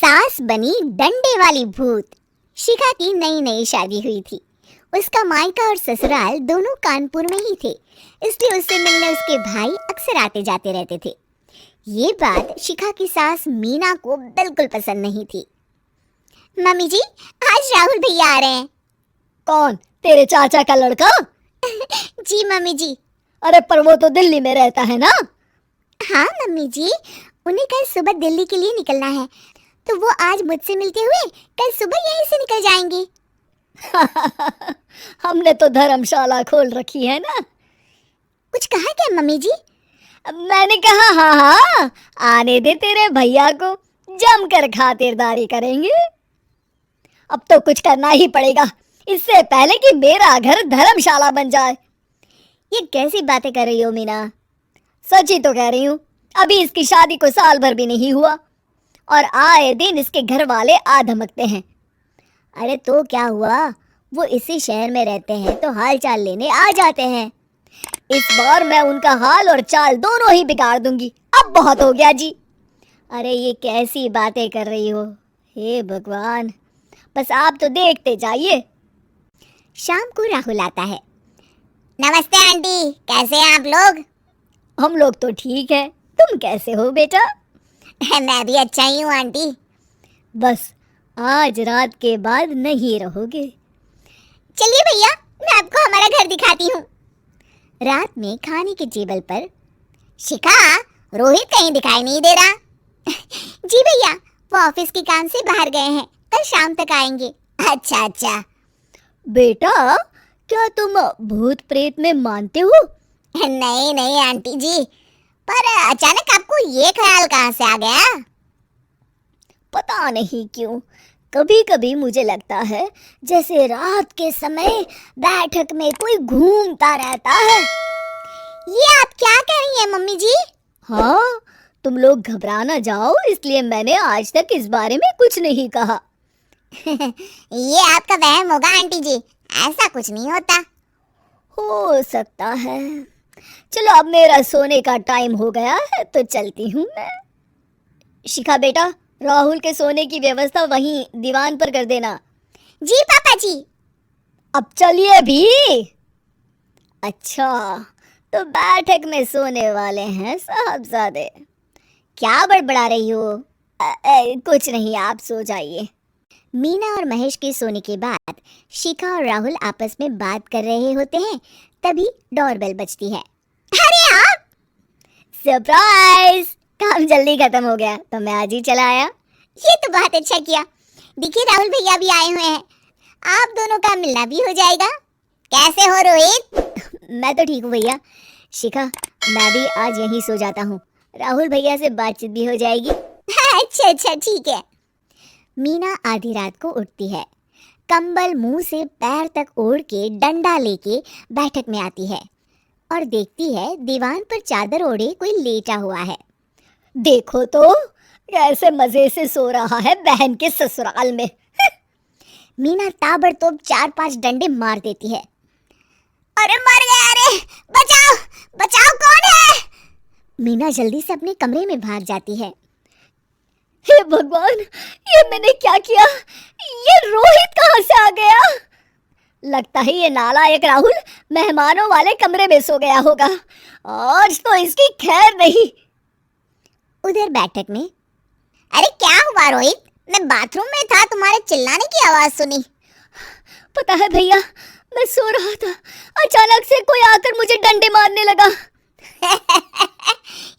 सास बनी डंडे वाली भूत। शिखा की नई नई शादी हुई थी। उसका मायका और ससुराल दोनों कानपुर में ही थे, इसलिए उससे मिलने उसके भाई अक्सर आते जाते रहते थे। ये बात शिखा की सास मीना को बिल्कुल पसंद नहीं थी। मम्मी जी, आज राहुल भैया आ रहे हैं। कौन? तेरे चाचा का लड़का? जी मम्मी जी। अरे पर वो तो दिल्ली में रहता है ना। हाँ मम्मी जी, उन्हें कल सुबह दिल्ली के लिए निकलना है, तो वो आज मुझसे मिलते हुए कल सुबह यहीं से निकल जाएंगे। हमने तो धर्मशाला खोल रखी है ना। कुछ कहा क्या मम्मी जी? मैंने कहा हाँ हाँ, आने दे तेरे भैया को, जमकर खातिरदारी करेंगे। अब तो कुछ करना ही पड़ेगा, इससे पहले कि मेरा घर धर्मशाला बन जाए। ये कैसी बातें कर रही हो मीना? सच ही तो कह रही हूँ। अभी इसकी शादी को साल भर भी नहीं हुआ और आए दिन इसके घर वाले आ धमकते हैं। अरे तो क्या हुआ, वो इसी शहर में रहते हैं तो हाल चाल लेने आ जाते हैं। इस बार मैं उनका हाल और चाल दोनों ही बिगाड़ दूंगी। अब बहुत हो गया जी। अरे ये कैसी बातें कर रही हो, हे भगवान, बस आप तो देखते जाइए। शाम को राहुल आता है। नमस्ते आंटी, कैसे हैं आप लोग? हम लोग तो ठीक है, तुम कैसे हो बेटा? मैं भी अच्छा ही हूँ आंटी। बस आज रात के बाद नहीं रहोगे। चलिए भैया, मैं आपको हमारा घर दिखाती हूँ। रात में खाने के टेबल पर शिखा, रोहित कहीं दिखाई नहीं दे रहा। जी भैया, वो ऑफिस के काम से बाहर गए हैं, कल शाम तक आएंगे। अच्छा अच्छा। बेटा, क्या तुम भूत प्रेत में मानते हो? नहीं नहीं आंटी जी, पर अचानक आपको ये ख्याल कहाँ से आ गया? पता नहीं क्यों, कभी कभी मुझे लगता है जैसे रात के समय बैठक में कोई घूमता रहता है। ये आप क्या कह रही हैं मम्मी जी? हाँ, तुम लोग घबरा ना जाओ, इसलिए मैंने आज तक इस बारे में कुछ नहीं कहा। ये आपका वहम होगा आंटी जी, ऐसा कुछ नहीं होता। हो सकता है। चलो अब मेरा सोने का टाइम हो गया है तो चलती हूँ मैं। शिखा बेटा, राहुल के सोने की व्यवस्था वहीं दीवान पर कर देना। जी पापा जी। अब चलिए भी। अच्छा, तो बैठक में सोने वाले हैं साहबजादे। क्या बड़बड़ा रही हो? कुछ नहीं, आप सो जाइए। मीना और महेश के सोने के बाद शिखा और राहुल आपस में बात कर रहे होते हैं, तभी डोरबेल बजती है। अरे आप! सरप्राइज! काम जल्दी खत्म हो गया तो मैं आज ही चला आया। ये तो बहुत अच्छा किया। देखिए राहुल भैया भी आए हुए हैं, आप दोनों का मिलना भी हो जाएगा। कैसे हो रोहित? मैं तो ठीक हूँ भैया। शिखा, मैं भी आज यहीं सो जाता हूँ, राहुल भैया से बातचीत भी हो जाएगी। अच्छा अच्छा ठीक है। मीना आधी रात को उठती है, कंबल मुंह से पैर तक ओढ़ के डंडा लेके बैठक में आती है और देखती है दीवान पर चादर ओढ़े कोई लेटा हुआ है। देखो तो कैसे मजे से सो रहा है बहन के ससुराल में। मीना ताबड़तोड़ 4-5 डंडे मार देती है। अरे मर गया, अरे बचाओ बचाओ, कौन है? मीना जल्दी से अपने कमरे में भाग जाती है। हे भगवान, ये मैंने क्या किया? ये रोहित कहाँ से आ गया? लगता है ये नालायक राहुल मेहमानों वाले कमरे में सो गया होगा। आज तो इसकी खैर नहीं। उधर बैठक में, अरे क्या हुआ रोहित? मैं बाथरूम में था, तुम्हारे चिल्लाने की आवाज सुनी। पता है भैया, मैं सो रहा था, अचानक से कोई आकर मुझे डंडे मारने लगा।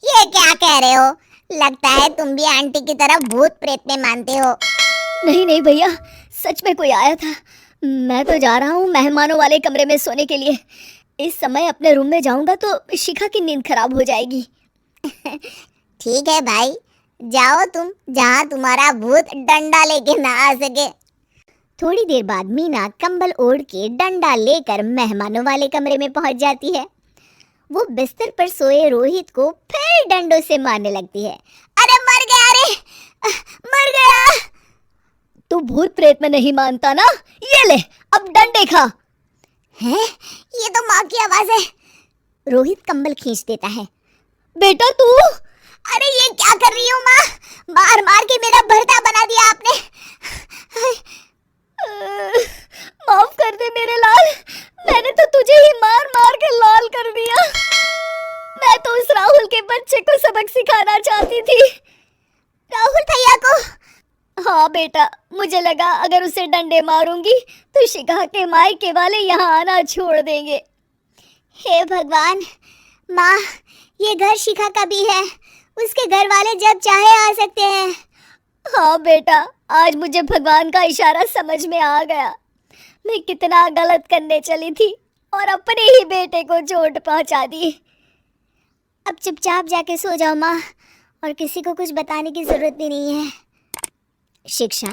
ये क्या कह रहे हो? लगता है तुम भी आंटी की तरह भूत प्रेत में मानते हो। नहीं नहीं भैया, सच में कोई आया था। मैं तो जा रहा हूँ मेहमानों वाले कमरे में सोने के लिए। इस समय अपने रूम में जाऊंगा तो शिखा की नींद खराब हो जाएगी। ठीक है भाई, जाओ तुम, जहाँ तुम्हारा भूत डंडा लेके ना आ सके। थोड़ी देर बाद मीना कंबल ओढ़ के डंडा लेकर मेहमानों वाले कमरे में पहुंच जाती है। वो बिस्तर पर सोए रोहित को फिर डंडों से मारने लगती है। अरे मर गया, अरे मर गया। तू भूत प्रेत में नहीं मानता ना? ये ले, अब डंडे खा। हैं? ये तो माँ की आवाज है। रोहित कंबल खींच देता है। बेटा तू! अरे ये क्या कर रही हो माँ? मार मार के मेरा भरता बना दिया बचाना चाहती थी। राहुल भैया को? हाँ बेटा, मुझे लगा अगर उसे डंडे मारूंगी तो शिखा के मायके वाले यहाँ आना छोड़ देंगे। हे भगवान, माँ, ये घर शिखा का भी है, उसके घर वाले जब चाहे आ सकते हैं। हाँ बेटा, आज मुझे भगवान का इशारा समझ में आ गया। मैं कितना गलत करने चली थी और अपने ही बेटे को चोट पहुंचा दी। अब चुपचाप जाके सो जाओ माँ, और किसी को कुछ बताने की जरूरत भी नहीं है। शिक्षा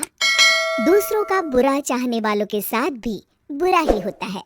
दूसरों का बुरा चाहने वालों के साथ भी बुरा ही होता है।